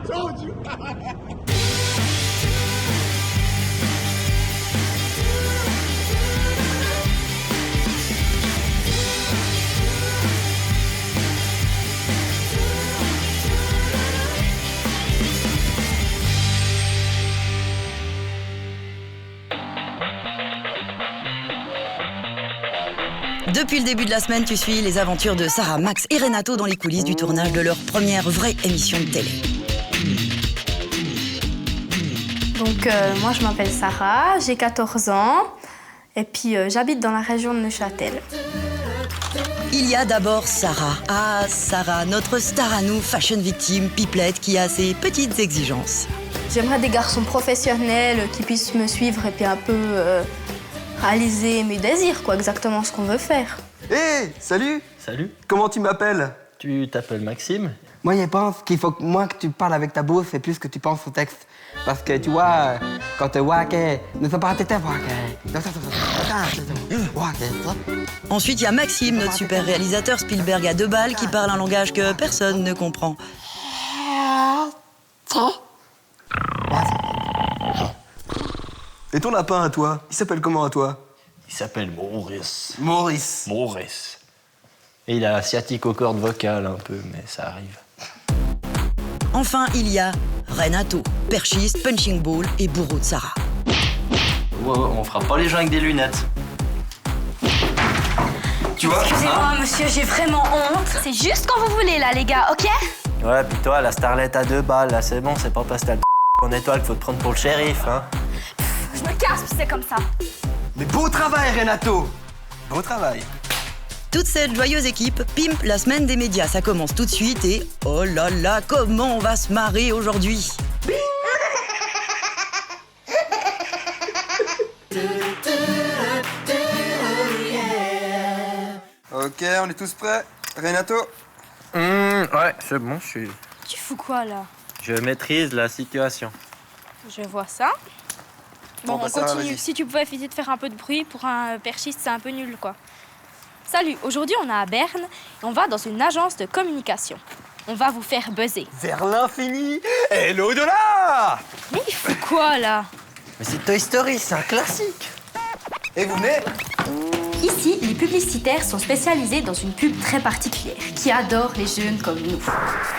told you. Depuis le début de la semaine, tu suis les aventures de Sarah, Max et Renato dans les coulisses du tournage de leur première vraie émission de télé. Donc moi je m'appelle Sarah, j'ai 14 ans et puis j'habite dans la région de Neuchâtel. Il y a d'abord Sarah. Ah, Sarah, notre star à nous, fashion victime, pipelette, qui a ses petites exigences. J'aimerais des garçons professionnels qui puissent me suivre et puis un peu réaliser mes désirs, quoi, exactement ce qu'on veut faire. Hé, salut! Salut, Comment tu m'appelles? tu t'appelles Maxime? Moi, je pense qu'il faut moins que tu parles avec ta bouche et plus que tu penses au texte. Parce que tu vois, quand tu vois que ne sont pas tête, Ensuite, il y a Maxime, notre super réalisateur Spielberg à 2 balles, qui parle un langage que personne ne comprend. Et ton lapin à toi? Il s'appelle comment à toi? Il s'appelle Maurice. Maurice. Maurice. Et il est asiatique aux cordes vocales un peu, mais ça arrive. Enfin, il y a Renato, perchiste, punching ball et bourreau de Sarah. Ouais, on fera pas les gens avec des lunettes. Tu vois? Excusez-moi, monsieur, j'ai vraiment honte. C'est juste quand vous voulez, là, les gars, ok? Ouais, puis toi, la starlette à 2 balles, là, c'est bon, c'est pas parce que t'as le en étoile qu'il faut te prendre pour le shérif, hein. Je me casse, puis c'est comme ça. Mais beau travail, Renato! Beau travail. Toute cette joyeuse équipe pimpe la semaine des médias. Ça commence tout de suite et oh là là, comment on va se marrer aujourd'hui! Ok, on est tous prêts? Renato? Ouais, c'est bon, Tu fous quoi, là? je maîtrise la situation. Je vois ça. Bon, Bon, bah, on ça va, continue. vas-y. Si tu pouvais éviter de faire un peu de bruit, pour un perchiste, c'est un peu nul, quoi. Salut, aujourd'hui, on est à Berne et on va dans une agence de communication. On va vous faire buzzer. Vers l'infini et l'au-delà! Mais il fout quoi, là? Mais c'est Toy Story, c'est un classique. Et vous venez? Ici, les publicitaires sont spécialisés dans une pub très particulière qui adore les jeunes comme nous.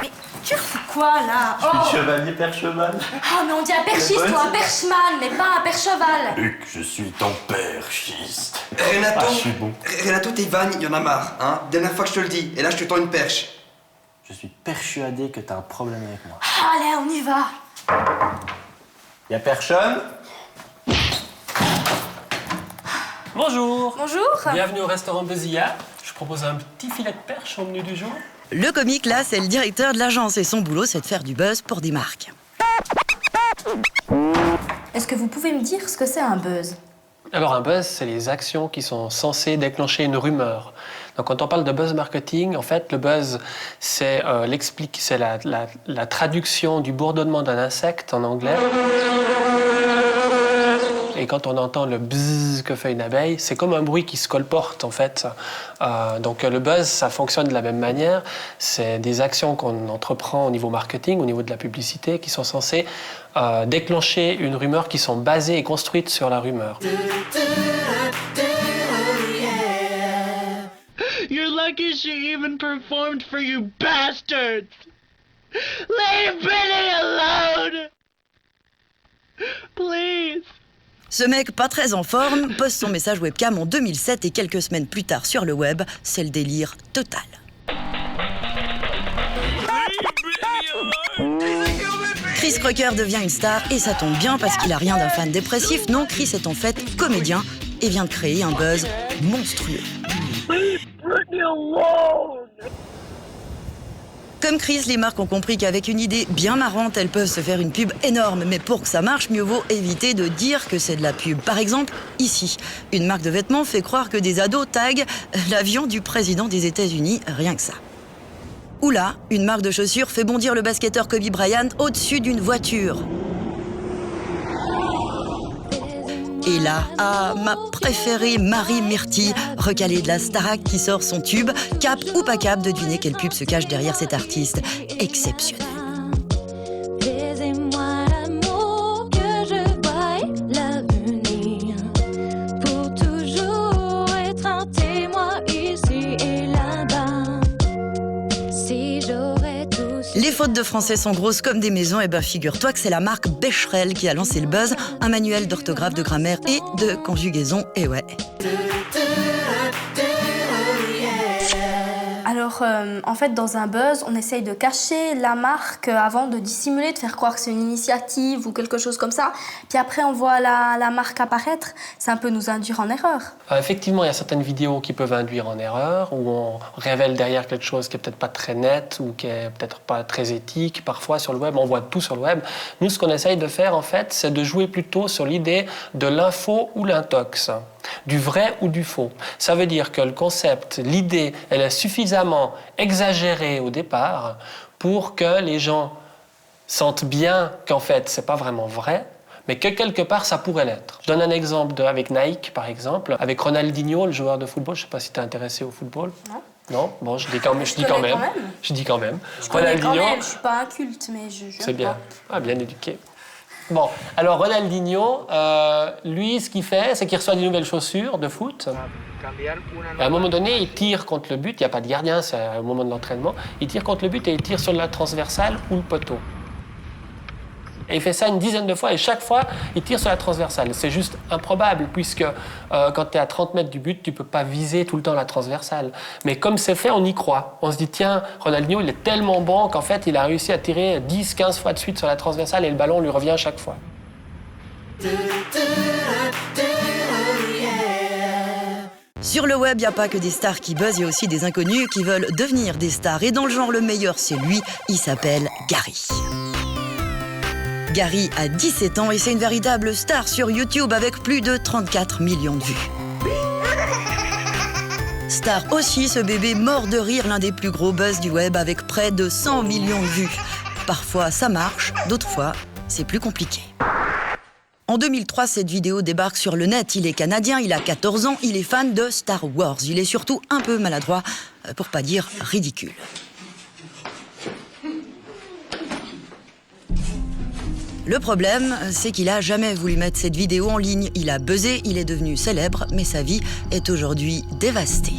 Mais tu fous quoi, là? Oh, Chevalier père cheval. oh mais on dit un perchiste ou un perchman, mais pas un percheval. Luc, je suis ton perchiste. Renato, Ah, je suis bon. Renato, tes vannes, il y en a marre, hein? Dernière fois que je te le dis, et là je te tends une perche. Je suis persuadé que t'as un problème avec moi. Allez, on y va. Y'a personne? Bonjour. Bonjour. Bienvenue au restaurant Bezilla. Je propose un petit filet de perche au menu du jour. Le comique, là, c'est le directeur de l'agence et son boulot, c'est de faire du buzz pour des marques. Est-ce que vous pouvez me dire ce que c'est un buzz? Alors un buzz, c'est les actions qui sont censées déclencher une rumeur. Donc quand on parle de buzz marketing, en fait, le buzz, c'est la traduction du bourdonnement d'un insecte en anglais. Et quand on entend le bzzz que fait une abeille, c'est comme un bruit qui se colporte, en fait. Donc le buzz, ça fonctionne de la même manière. C'est des actions qu'on entreprend au niveau marketing, au niveau de la publicité, qui sont censées déclencher une rumeur, qui sont basées et construites sur la rumeur. You're lucky she even performed for you bastards! Leave Benny alone! Please! Ce mec, pas très en forme, poste son message webcam en 2007 et quelques semaines plus tard sur le web, c'est le délire total. Chris Crocker devient une star et ça tombe bien parce qu'il a rien d'un fan dépressif. Non, Chris est en fait comédien et vient de créer un buzz monstrueux. Comme Chris, les marques ont compris qu'avec une idée bien marrante, elles peuvent se faire une pub énorme. Mais pour que ça marche, mieux vaut éviter de dire que c'est de la pub. Par exemple, ici, une marque de vêtements fait croire que des ados taguent l'avion du président des États-Unis, rien que ça. Ou là, une marque de chaussures fait bondir le basketteur Kobe Bryant au-dessus d'une voiture. Et là, ah, ma préférée, Marie Myrtille, recalée de la Starac qui sort son tube, cap ou pas cap de deviner quelle pub se cache derrière cet artiste exceptionnel. fautes de français sont grosses comme des maisons, et ben figure-toi que c'est la marque Becherel qui a lancé le buzz, un manuel d'orthographe, de grammaire et de conjugaison, et ouais. Alors, en fait, dans un buzz, on essaye de cacher la marque avant de dissimuler, de faire croire que c'est une initiative ou quelque chose comme ça. Puis après, on voit la marque apparaître. C'est un peu nous induire en erreur. Effectivement, il y a certaines vidéos qui peuvent induire en erreur, où on révèle derrière quelque chose qui est peut-être pas très net ou qui est peut-être pas très éthique. Parfois, sur le web, on voit tout sur le web. Nous, ce qu'on essaye de faire, en fait, c'est de jouer plutôt sur l'idée de l'info ou l'intox, du vrai ou du faux. Ça veut dire que le concept, l'idée, elle est suffisamment exagérée au départ pour que les gens sentent bien qu'en fait, c'est pas vraiment vrai, mais que quelque part, ça pourrait l'être. Je donne un exemple avec Nike, par exemple, avec Ronaldinho, le joueur de football. Je sais pas si tu es intéressé au football. Non. Non. Bon, je dis quand même. Je dis quand même. Je connais quand même. Je suis pas un culte, mais je c'est bien. Ah, bien éduqué. Bon, alors Ronaldinho, lui, ce qu'il fait, c'est qu'il reçoit des nouvelles chaussures de foot. Et à un moment donné, il tire contre le but. Il n'y a pas de gardien, c'est au moment de l'entraînement. Il tire contre le but et il tire sur la transversale ou le poteau. Et il fait ça une dizaine de fois et chaque fois, il tire sur la transversale. C'est juste improbable puisque quand tu es à 30 mètres du but, tu ne peux pas viser tout le temps la transversale. Mais comme c'est fait, on y croit. On se dit, tiens, Ronaldinho, il est tellement bon qu'en fait, il a réussi à tirer 10-15 fois de suite sur la transversale et le ballon lui revient à chaque fois. Sur le web, il n'y a pas que des stars qui buzzent, il y a aussi des inconnus qui veulent devenir des stars. Et dans le genre, le meilleur, c'est lui, il s'appelle Gary. Gary a 17 ans et c'est une véritable star sur YouTube avec plus de 34 millions de vues. Star aussi, ce bébé mort de rire, l'un des plus gros buzz du web avec près de 100 millions de vues. Parfois ça marche, d'autres fois c'est plus compliqué. En 2003, cette vidéo débarque sur le net. Il est canadien, il a 14 ans, il est fan de Star Wars. Il est surtout un peu maladroit, pour pas dire ridicule. Le problème, c'est qu'il a jamais voulu mettre cette vidéo en ligne. Il a buzzé, il est devenu célèbre, mais sa vie est aujourd'hui dévastée.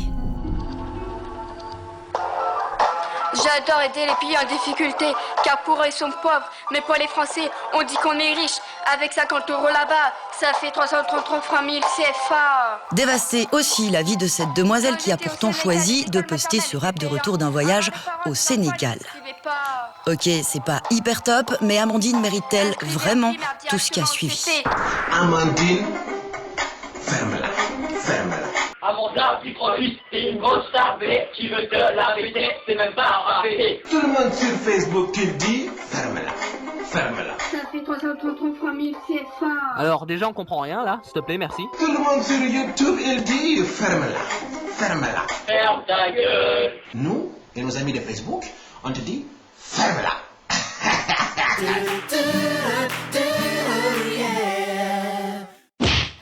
J'adore aider les pays en difficulté, car pour eux ils sont pauvres. Mais pour les Français, on dit qu'on est riche. Avec 50 € là-bas, ça fait 333 000 CFA. Dévastée aussi la vie de cette demoiselle qui a pourtant choisi de poster ce rap de retour d'un voyage au Sénégal. Ok, c'est pas hyper top, mais Amandine mérite-t-elle vraiment tout ce qui a suivi? Amandine, ferme-la, ferme-la. Amandine qui produit une grosse tarbée, qui veut te la péter, c'est même pas un pété. Tout le monde sur Facebook qui le dit, ferme-la, ferme-la. Ça fait 333 000 CFA. Alors déjà on comprend rien là, s'il te plaît, merci. Tout le monde sur YouTube il dit, ferme-la, ferme-la. Ferme ta gueule. Nous, et nos amis de Facebook, on te dit, ferme-la.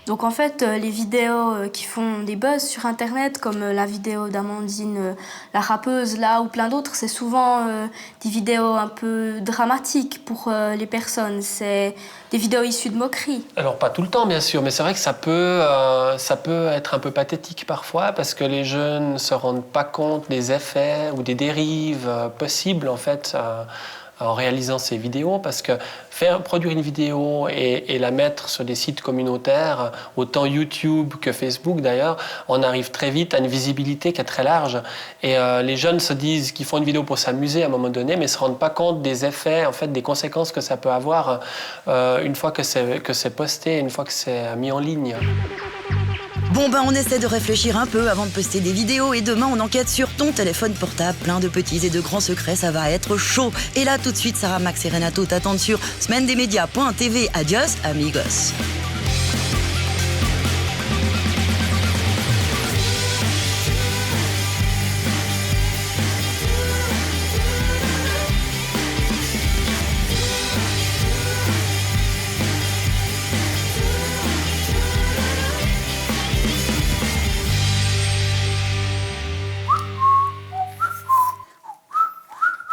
Donc en fait, les vidéos qui font des buzz sur Internet, comme la vidéo d'Amandine, la rappeuse là, ou plein d'autres, c'est souvent des vidéos un peu dramatiques pour les personnes. C'est des vidéos issues de moqueries. Alors pas tout le temps bien sûr, mais c'est vrai que ça peut être un peu pathétique parfois parce que les jeunes ne se rendent pas compte des effets ou des dérives possibles en fait en réalisant ces vidéos, parce que produire une vidéo et la mettre sur des sites communautaires, autant YouTube que Facebook d'ailleurs, on arrive très vite à une visibilité qui est très large. Et les jeunes se disent qu'ils font une vidéo pour s'amuser à un moment donné, mais ne se rendent pas compte des effets, en fait, des conséquences que ça peut avoir une fois que c'est posté, une fois que c'est mis en ligne. Bon on essaie de réfléchir un peu avant de poster des vidéos et demain on enquête sur ton téléphone portable, plein de petits et de grands secrets, ça va être chaud. Et là tout de suite, Sarah, Max et Renato t'attendent sur semaine-des-médias.tv. Adios, amigos.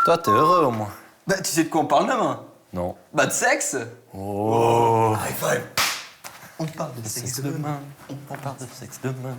Toi, t'es heureux au moins. Bah, tu sais de quoi on parle même, hein? Non. Bah, de sexe. Oh. High five. On parle de sexe demain. On parle de sexe demain.